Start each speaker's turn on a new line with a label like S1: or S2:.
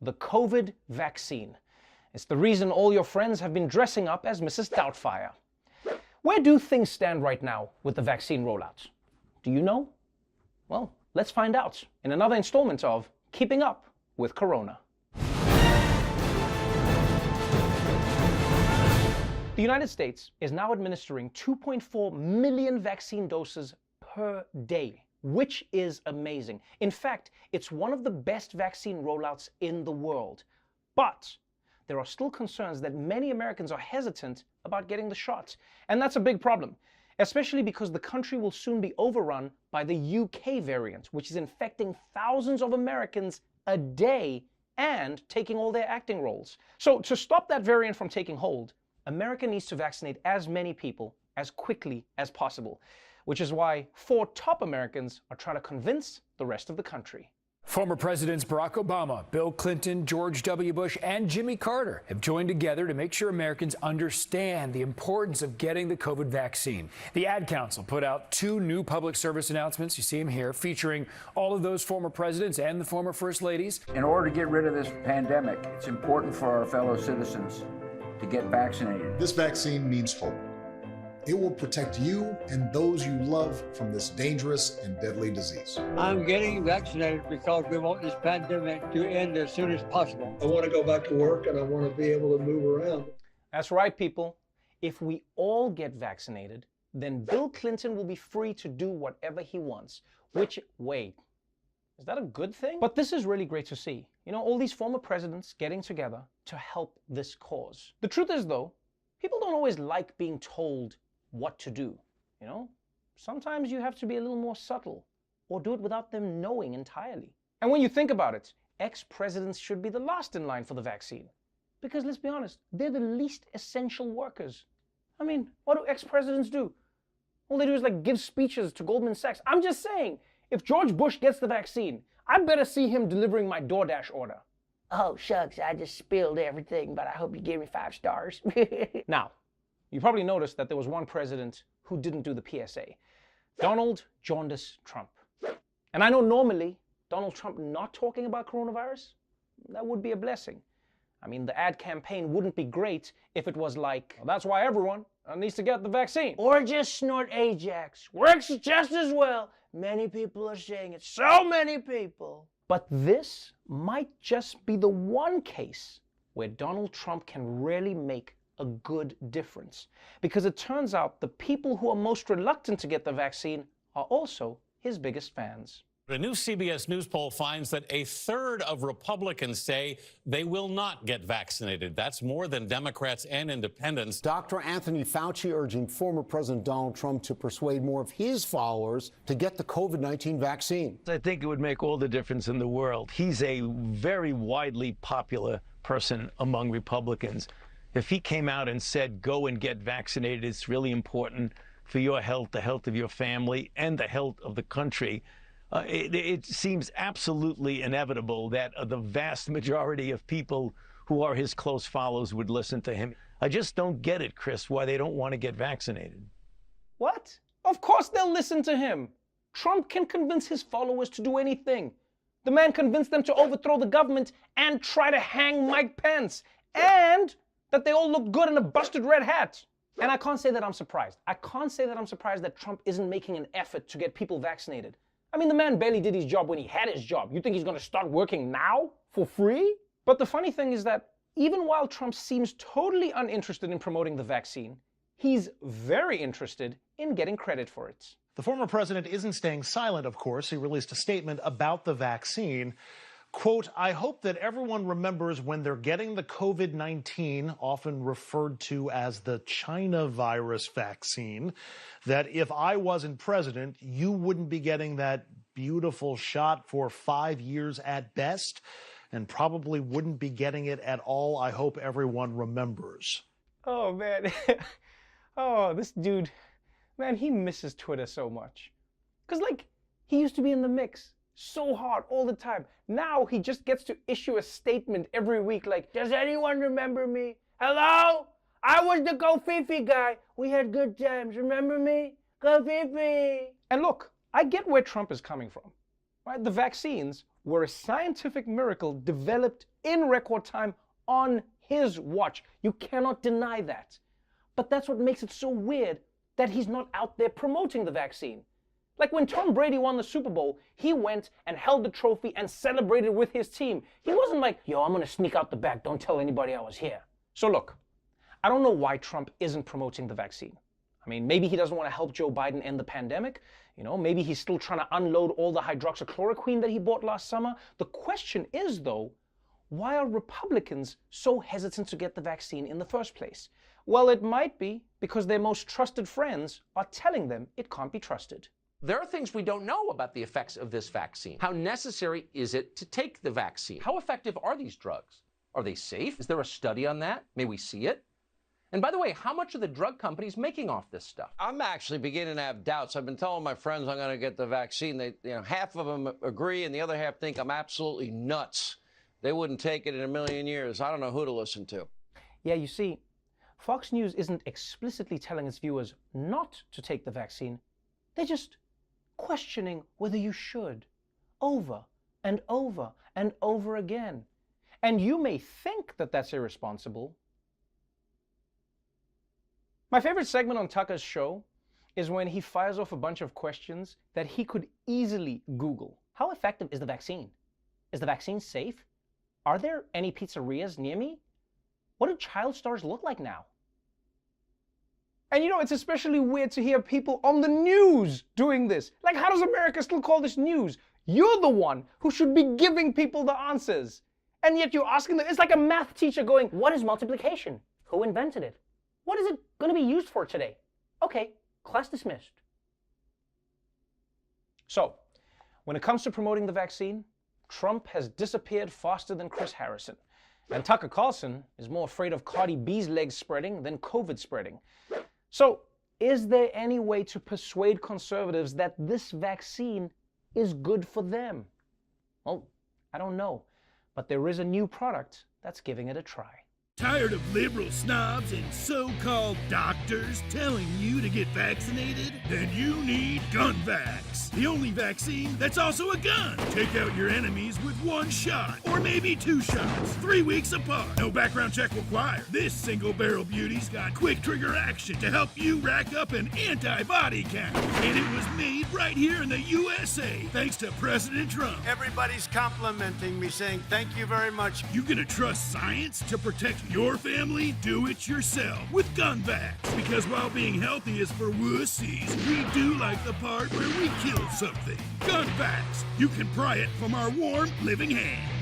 S1: the COVID vaccine. It's the reason all your friends have been dressing up as Mrs. Doubtfire. Where do things stand right now with the vaccine rollout? Do you know? Well, let's find out in another installment of Keeping Up with Corona. The United States is now administering 2.4 million vaccine doses per day, which is amazing. In fact, it's one of the best vaccine rollouts in the world. But there are still concerns that many Americans are hesitant about getting the shots. And that's a big problem, especially because the country will soon be overrun by the UK variant, which is infecting thousands of Americans a day and taking all their acting roles. So to stop that variant from taking hold, America needs to vaccinate as many people as quickly as possible, which is why 4 top Americans are trying to convince the rest of the country.
S2: Former Presidents Barack Obama, Bill Clinton, George W. Bush, and Jimmy Carter have joined together to make sure Americans understand the importance of getting the COVID vaccine. The Ad Council put out 2 new public service announcements, you see them here, featuring all of those former presidents and the former first ladies.
S3: In order to get rid of this pandemic, it's important for our fellow citizens to get vaccinated.
S4: This vaccine means hope. It will protect you and those you love from this dangerous and deadly disease.
S5: I'm getting vaccinated because we want this pandemic to end as soon as possible.
S6: I want to go back to work and I want to be able to move around.
S1: That's right, people. If we all get vaccinated, then Bill Clinton will be free to do whatever he wants. Which, wait, is that a good thing? But this is really great to see. You know, all these former presidents getting together to help this cause. The truth is, though, people don't always like being told what to do, you know? Sometimes you have to be a little more subtle or do it without them knowing entirely. And when you think about it, ex-presidents should be the last in line for the vaccine. Because let's be honest, they're the least essential workers. I mean, what do ex-presidents do? All they do is like give speeches to Goldman Sachs. I'm just saying, if George Bush gets the vaccine, I better see him delivering my DoorDash order. Oh, shucks, I just spilled everything, but I hope you gave me 5 stars. Now, you probably noticed that there was one president who didn't do the PSA. Donald Jaundice Trump. And I know normally, Donald Trump not talking about coronavirus, that would be a blessing. I mean, the ad campaign wouldn't be great if it was like, well, that's why everyone needs to get the vaccine. Or just snort Ajax. Works just as well. Many people are saying it. So many people. But this might just be the one case where Donald Trump can really make a good difference. Because it turns out the people who are most reluctant to get the vaccine are also his biggest fans.
S7: A new CBS News poll finds that 1/3 of Republicans say they will not get vaccinated. That's more than Democrats and independents.
S8: Dr. Anthony Fauci urging former President Donald Trump to persuade more of his followers to get the COVID-19 vaccine.
S9: I think it would make all the difference in the world. He's a very widely popular person among Republicans. If he came out and said, go and get vaccinated, it's really important for your health, the health of your family, and the health of the country, it seems absolutely inevitable that the vast majority of people who are his close followers would listen to him. I just don't get it, Chris, why they don't want to get vaccinated.
S1: What? Of course they'll listen to him. Trump can convince his followers to do anything. The man convinced them to overthrow the government and try to hang Mike Pence. And that they all look good in a busted red hat. And I can't say that I'm surprised. I can't say that I'm surprised that Trump isn't making an effort to get people vaccinated. I mean, the man barely did his job when he had his job. You think he's going to start working now for free? But the funny thing is that even while Trump seems totally uninterested in promoting the vaccine, he's very interested in getting credit for it.
S10: The former president isn't staying silent, of course. He released a statement about the vaccine. Quote, I hope that everyone remembers when they're getting the COVID-19, often referred to as the China virus vaccine, that if I wasn't president, you wouldn't be getting that beautiful shot for 5 years at best, and probably wouldn't be getting it at all. I hope everyone remembers.
S1: Oh, man. Oh, this dude, man, he misses Twitter so much. Because, like, he used to be in the mix so hard all the time. Now he just gets to issue a statement every week like, does anyone remember me? Hello? I was the Go Fifi guy. We had good times. Remember me? Go Fifi. And look, I get where Trump is coming from. Right? The vaccines were a scientific miracle developed in record time on his watch. You cannot deny that. But that's what makes it so weird that he's not out there promoting the vaccine. Like when Tom Brady won the Super Bowl, he went and held the trophy and celebrated with his team. He wasn't like, yo, I'm gonna sneak out the back, don't tell anybody I was here. So look, I don't know why Trump isn't promoting the vaccine. I mean, maybe he doesn't want to help Joe Biden end the pandemic. You know, maybe he's still trying to unload all the hydroxychloroquine that he bought last summer. The question is, though, why are Republicans so hesitant to get the vaccine in the first place? Well, it might be because their most trusted friends are telling them it can't be trusted.
S11: There are things we don't know about the effects of this vaccine. How necessary is it to take the vaccine? How effective are these drugs? Are they safe? Is there a study on that? May we see it? And by the way, how much are the drug companies making off this stuff?
S12: I'm actually beginning to have doubts. I've been telling my friends I'm going to get the vaccine. They, half of them agree and the other half think I'm absolutely nuts. They wouldn't take it in a million years. I don't know who to listen to.
S1: Yeah, you see, Fox News isn't explicitly telling its viewers not to take the vaccine. They're just questioning whether you should, over and over and over again. And you may think that that's irresponsible. My favorite segment on Tucker's show is when he fires off a bunch of questions that he could easily Google. How effective is the vaccine? Is the vaccine safe? Are there any pizzerias near me? What do child stars look like now? And you know, it's especially weird to hear people on the news doing this. Like, how does America still call this news? You're the one who should be giving people the answers. And yet you're asking them, it's like a math teacher going, what is multiplication? Who invented it? What is it going to be used for today? Okay, class dismissed. So, when it comes to promoting the vaccine, Trump has disappeared faster than Chris Harrison. And Tucker Carlson is more afraid of Cardi B's legs spreading than COVID spreading. So, is there any way to persuade conservatives that this vaccine is good for them? Well, I don't know, but there is a new product that's giving it a try.
S13: Tired of liberal snobs and so-called doctors telling you to get vaccinated? Then you need GunVax, the only vaccine that's also a gun. Take out your enemies with one shot, or maybe 2 shots, 3 weeks apart. No background check required. This single-barrel beauty's got quick trigger action to help you rack up an antibody count. And it was made right here in the USA, thanks to President Trump.
S14: Everybody's complimenting me, saying thank you very much.
S13: You gonna trust science to protect your family? Do it yourself with GunVax. Because while being healthy is for wussies, we do like the part where we kill something. GunVax. You can pry it from our warm, living hand.